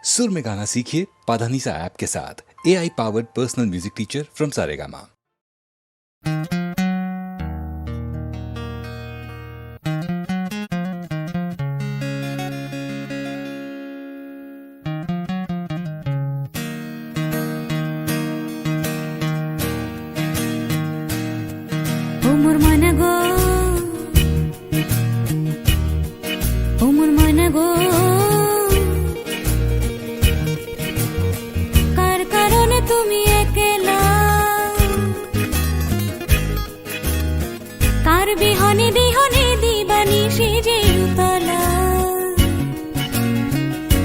सुर में गाना सीखिए पाधानीसा ऐप के साथ। AI powered personal music teacher from Saregama. বিহনে বিহনে দিবানি সে যে উতলা,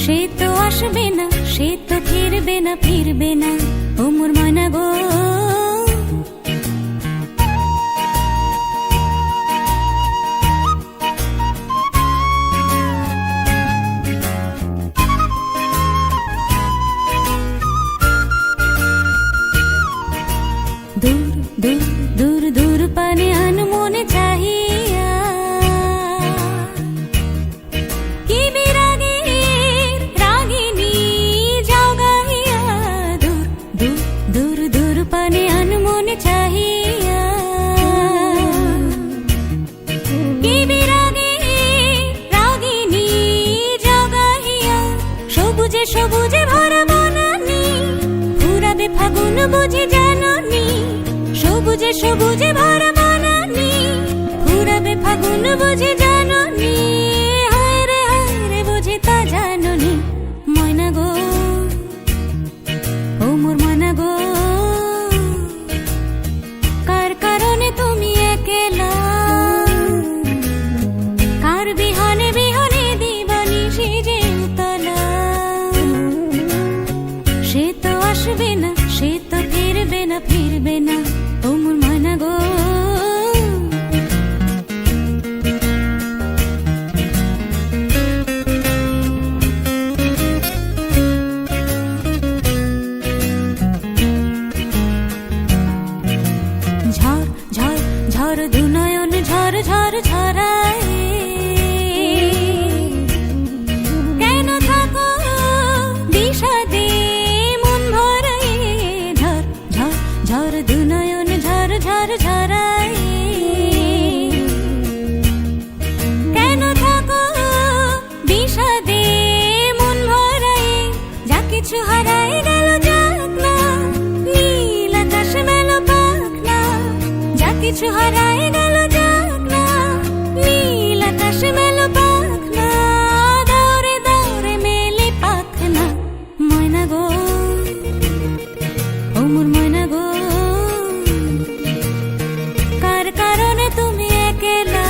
সে তো আসবে না, সে তো ফিরবে না, ফিরবে না ও মোর ময়না গো। দূর দূর দূর দূর পানে আনমনে চাহিয়া, কি বিরাগের রাগিনী যাও গাহিয়া। দূর দূর দূর দূর পানে আনমনে চাহিয়া, কি বিরাগের রাগিনী যাও গাহিয়া। সবুজে সবুজে ভরা বনানি, ফুরাবে ফাগুন বুঝি জাননি। সবুজে সবুজে ভরা বনানি, ফুরাবে ফাগুন বুঝি জাননি। হায় রে বুঝি তা জাননি ময়না গো, ও মোর ময়না গো। কার কারণে তুমি একলা, কার বিহনে বিহনে দিবানি সে যে উতলা। সে তো আসবে না, সে তো ফিরবে না, ফিরবে না ও মোর ময়না গো। ঝড় ঝড় ঝড় দুনয়ন ঝড় ঝড় ঝরায়, কেন থাকো বিষাদে মন ভরায়। ঝড় ঝড় ঝড় দুনয়ন ঝড় ঝড় ঝরায়, কেন থাকো বিষাদে মন ভরায়। যা কিছু হারায় গেল যাক না, নীল আকাশ মেলো পাখ না। যা কিছু হারায় গেল যাক না, নীল আকাশ মেলো পাখ না। দৌড়ে দৌড়ে মেলে পাখ না ময়না গো, ও মোর ময়না গো। কার কারণে তুমি একলা,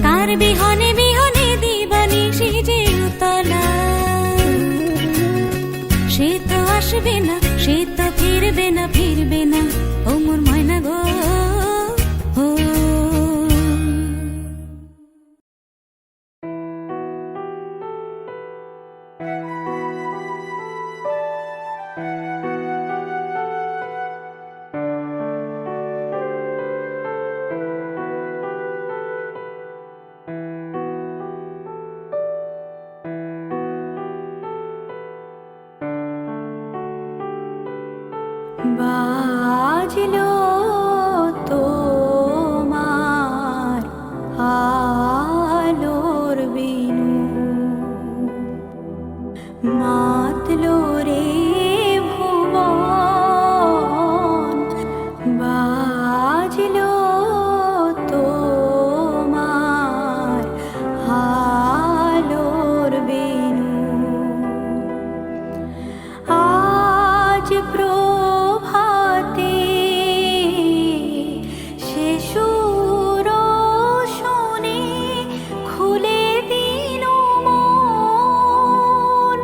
কার বিহনে বিহনে দিবানি সে যে উতলা। সে তো আসবে না, সে তো ফিরবে না, ফিরবে না ও মোর ময়না গো। বাজলো তোমার আলোর বিনু, মাতলো রে ভুবন। বাজলো তোমার আলোর বিনু, আজ প্রভাতে শিশুর শোনে খুলে দিল মন।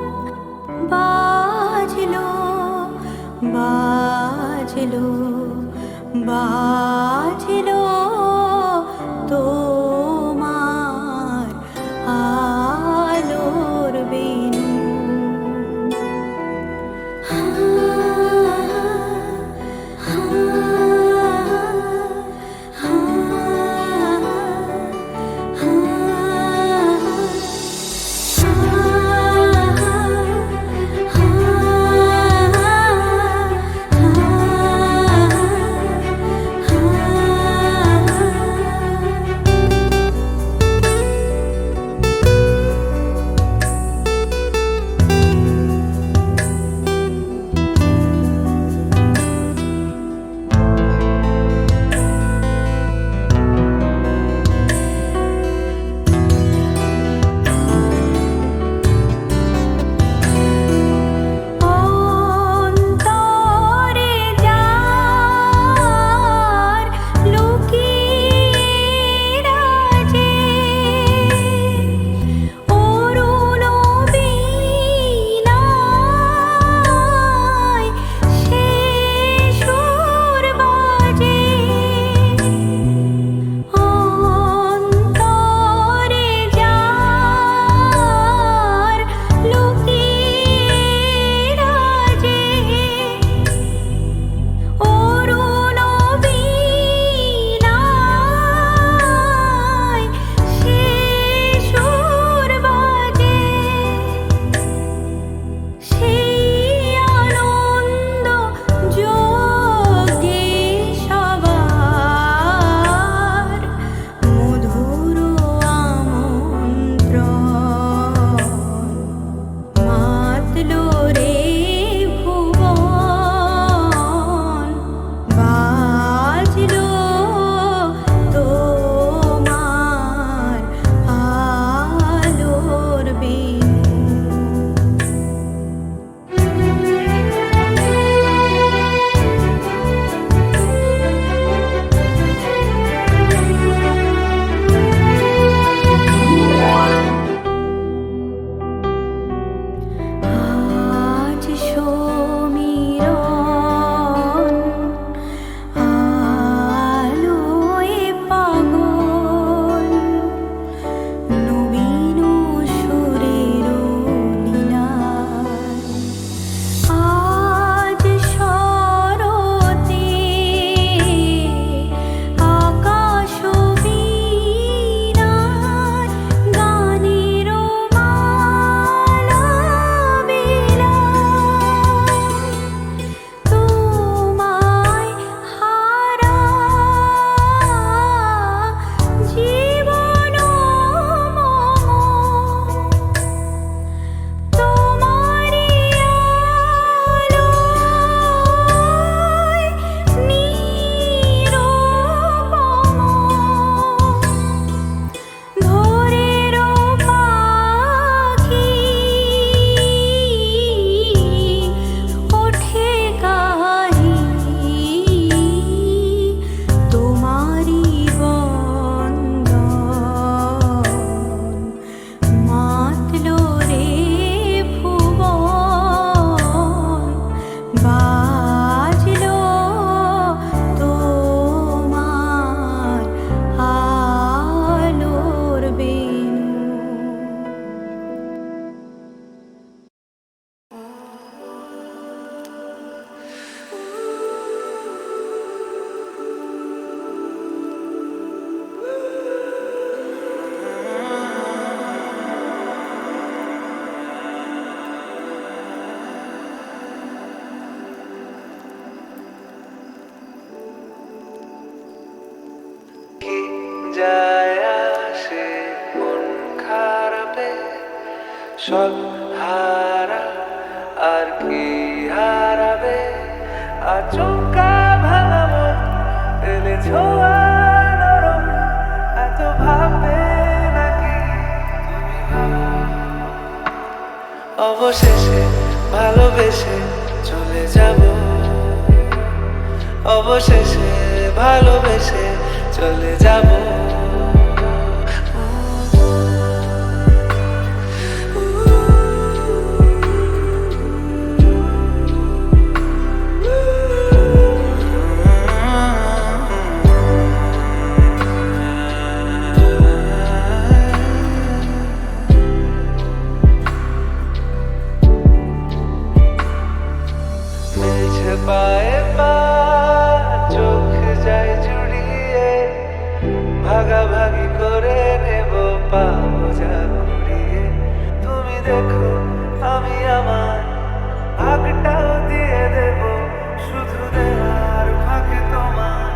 সব হারা আর কি হারাবে আচমকা ভাঙা মন এলে ছোঁয়া নরম এত ভাববে নাকি তুমি ভাবো অবশেষে ভালোবেসে চলে যাব অবশেষে ভালোবেসে চলে যাব পায়ে পা চোখ যায় জুড়িয়ে ভাগাভাগি করে নেব পাবো যা কুড়িয়ে তুমি দেখো আমি আমার ভাগটাও দিয়ে দেব শুধু দেওয়ার ফাঁকে তোমার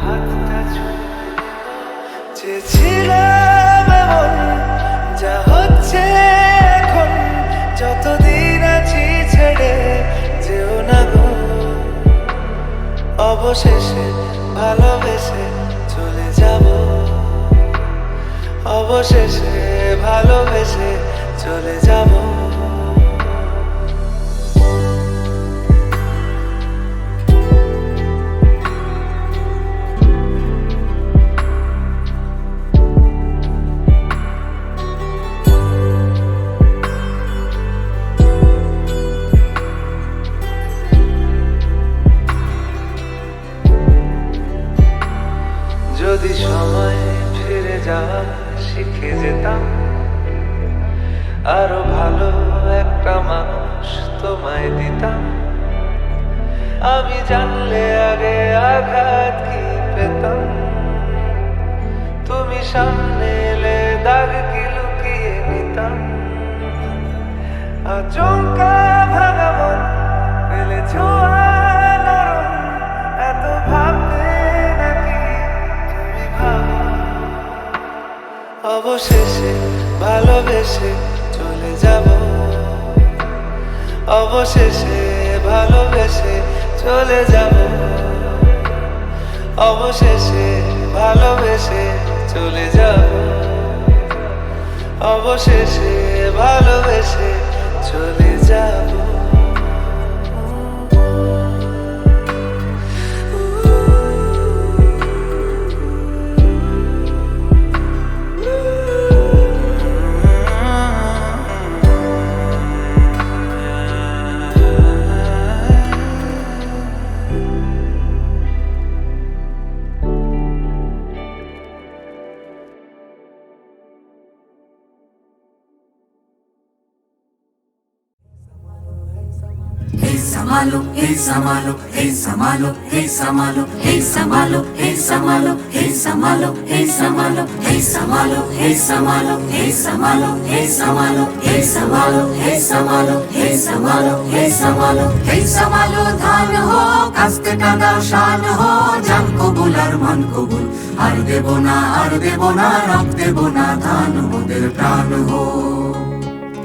হাতটা ছুঁয়ে চেয়েছিলাম এমন যা হচ্ছে এখন যতদিন আছি ছেড়ে যেও না গো অবশেষে ভালোবেসে চলে যাব অবশেষে ভালোবেসে চলে যাব যদি সময় ফিরে যাওয়া শিখে যেতাম আরো ভালো একটা মানুষ তোমায় দিতাম আমি জানলে আগে আঘাত কি পেতাম তুমি সামনে এলে দাগ কি লুকিয়ে নিতাম আচমকা ভাঙা মন পেলে ছোঁয়া নরম এত ভাববে অবশেষে ভালোবেসে চলে যাব অবশেষে ভালোবেসে চলে যাব অবশেষে ভালোবেসে চলে যাব অবশেষে ভালোবেসে চলে যাব Hey Samalo, hey Samalo, hey Samalo, hey Samalo, hey Samalo, hey Samalo, hey Samalo, hey Samalo, hey Samalo, hey Samalo, hey Samalo, hey Samalo, hey Samalo, hey Samalo, hey Samalo, hey Samalo, hey Samalo ধান হো কাস্তে কাদা শান হো জান কবুল আর মন কবুল আর দেব না রক দেব না ধান মোদের প্রাণ হো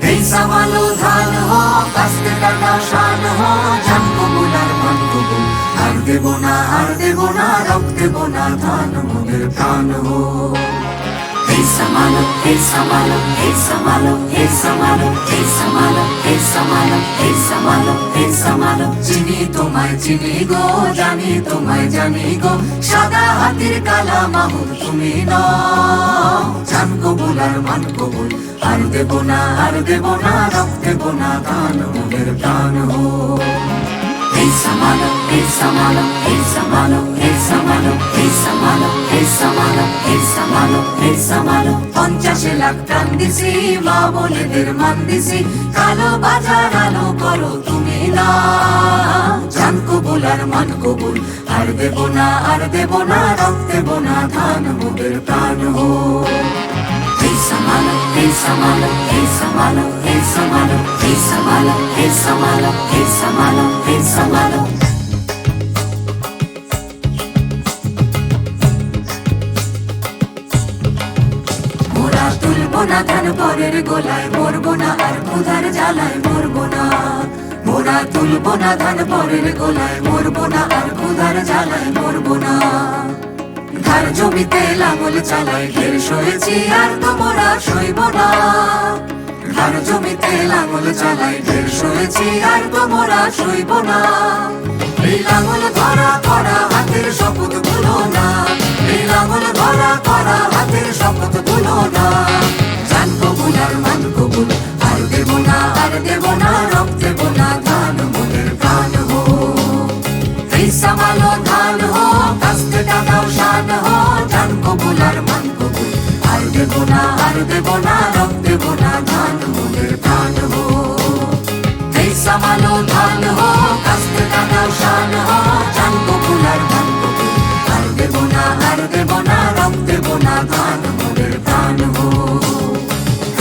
এই সামালো ধান হো কাস্তে কাটা শান হো জান কবুল আর মন কবুল আর দেব না রক দেব না ধান মোদের প্রাণ হো এই সামালো এই সামালো এই সামালো এই সামালো এই সামালো এই সামালো এই সামালো এই সামালো চিনি তোমায় চিনি গো জানি তোমায় জানি গো সাদা হাতির কালা মাহুর তুমি নও জান কবুল আর মন কবুল আর দেব না রক দেব না ধান মোদের প্রাণ হো এই সামালো এই সামালো এই সামালো এই সামালো এই সামালো এই সামালো এই সামালো এই সামালো 50 লাখ প্রাণ দিছি মা বলেদের মান দিছি কালো বাজার আলো করো তুমি না জান কবুল আর মন কবুল আর দেব না রক দেব না ধান মোদের প্রাণ হো এই সামালো এই সামালো এই সামালো এই সামালো এই সামালো এই সামালো এই সামালো এই সামালো মোরা তুলব না ধ্যান পরের গোলায়, মরবো না আর ক্ষুধার জ্বালায়, মরবো না। মোরা তুলবো না ধান পরের গোলায়, মরবো না আর ক্ষুধার জ্বালায়, মরবো না। ধার জমিতে লাঙল চালায়, ঢের সয়েছি আর তো মোরা সইব না। ধার জমিতে লাঙল চালায়, ঢের সয়েছি আর তো মোরা সইব না। এই লাঙল ধরা করা হাতের শপথ ভুলো না, এই লাঙল ধরা করা হাতের শপথ ভুলো না। জান কবুল আর মান কবুল, আর দেব না আর দেব না, রব দেব না ধান মোদের প্রাণ হো। এই সামালো ধান হো, কাস্তে টাকাও শান হো। জান কবুল আর মান কবুল, আর দেব না আর দেব না, রব দেব না ধান মোদের প্রাণ হো। এই সামালো ধান হো, কাস্তে টাকাও শান হো। জান কবুল আর মান কবুল, আর দেব না আর দেব না, রব দেব না ধান মোদের প্রাণ হো।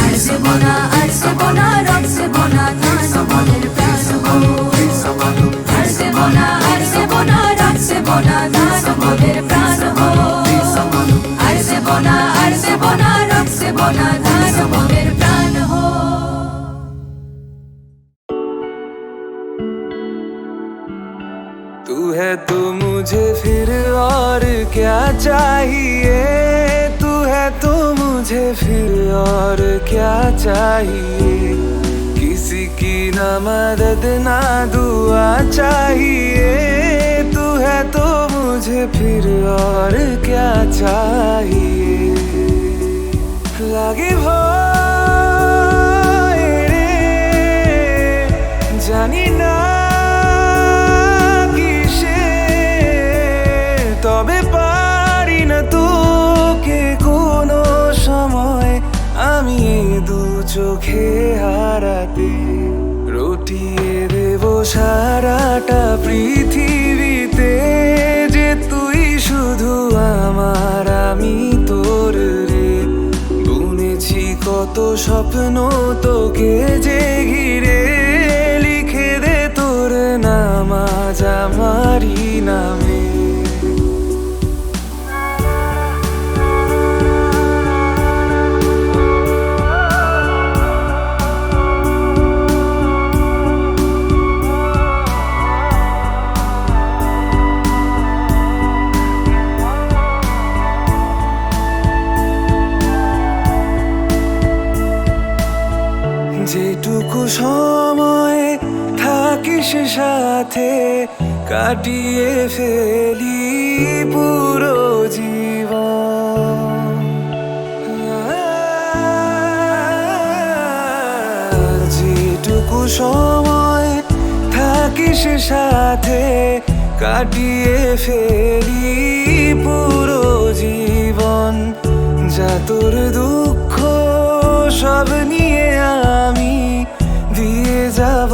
আর সেব না আর সেব না, রব সেব না ধান মোদের প্রাণ হো। আর সেব না আর সেব না, রব সেব না ধান মোদের প্রাণ হো। আর সেব না আর সেব না, রব সেব না ধান মোদের প্রাণ হো। तू है तो मुझे फिर और क्या चाहिए, तू है तो मुझे फिर और क्या चाहिए। किसी की ना मदद ना दुआ चाहिए, तू है तो मुझे फिर और क्या चाहिए। লাগে ভয় রে, জানি না তবে পারি না তোকে কোনো সময় আমি দু চোখে হারাতে। রটিয়ে দেব সারাটা পৃথিবীতে, যে তুই শুধু আমার আমি তোর রে। বুনেছি কত স্বপ্ন তোকে যে ঘিরে, লিখে দে তোর নাম আজ আমারই নামে। যেটুকু সময় থাকিস সাথে, কাটিয়ে ফেলি পুরো জীবন। যেটুকু সময় থাকিস সাথে, কাটিয়ে ফেলি পুরো জীবন। যা তোর দুঃখ সব নিয়ে আমি দিয়ে যাব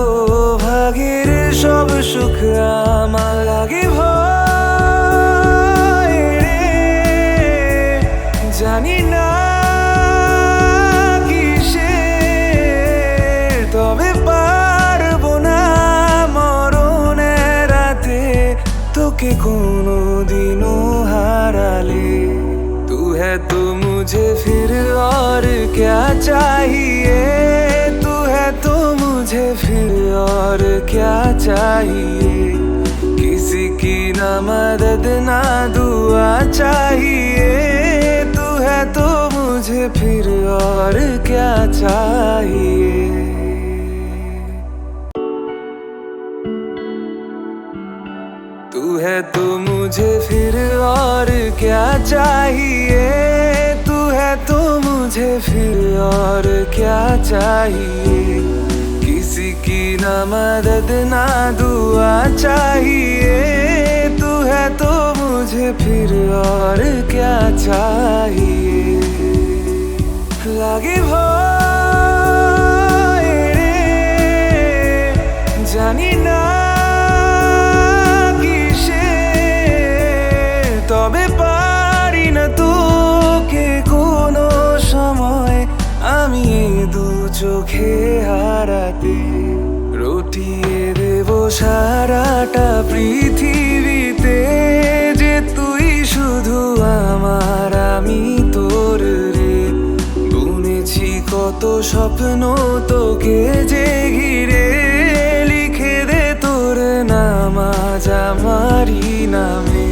ভাগের সব সুখ আমার। লাগে ভয় রে, জানি না কিসের, তবে পারবো না মরণের রাতে তোকে কোনো দিনও হারালে। तू है तो मुझे फिर और क्या चाहिए, तू है तो मुझे फिर और क्या चाहिए। किसी की ना मदद ना दुआ चाहिए, तू है तो मुझे फिर और क्या चाहिए। तू है तो मुझे फिर और क्या चाहिए, तू है तो मुझे फिर और क्या चाहिए। किसी की ना मदद ना दुआ चाहिए, तू है तो मुझे फिर और क्या चाहिए। লাগে ভয় রে, জানি না তবে পারি না তোকে কোনো সময় আমি দু চোখে হারাতে। রটিয়ে দেব সারাটা পৃথিবীতে, যে তুই শুধু আমার আমি তোর রে। বুনেছি স্বপ্ন তোকে যে ঘিরে লিখে দে তোর নাম আজ আমারই নামে।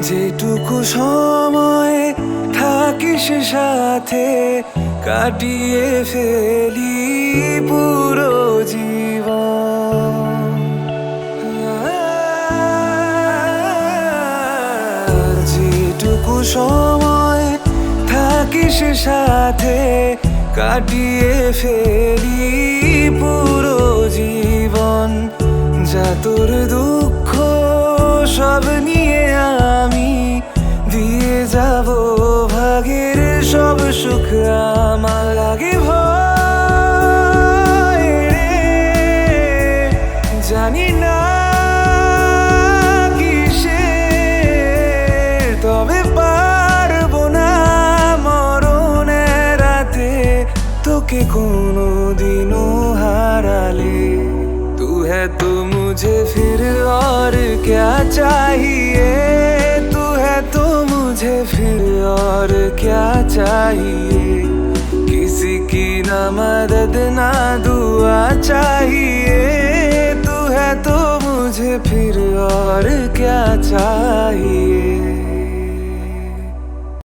যেটুকু সময় থাকিস সাথে কাটিয়ে ফেলি পুরো জীবন। যেটুকু সময় থাকিস সাথে কাটিয়ে ফেলি পুরো জীবন। যা তোর দুঃখ সব নিয়ে আমি দিয়ে যাব ভাগের সব সুখ আমার লাগে ভয় রে, জানি না কিসের, তবে পারবো না মরণের রাতে তোকে কোনোদিনও হারালে। तू है तो मुझे फिर और क्या चाहिए, तू है तो मुझे फिर और क्या चाहिए। किसी की ना मदद ना दुआ चाहिए, तू है तो मुझे फिर और क्या चाहिए।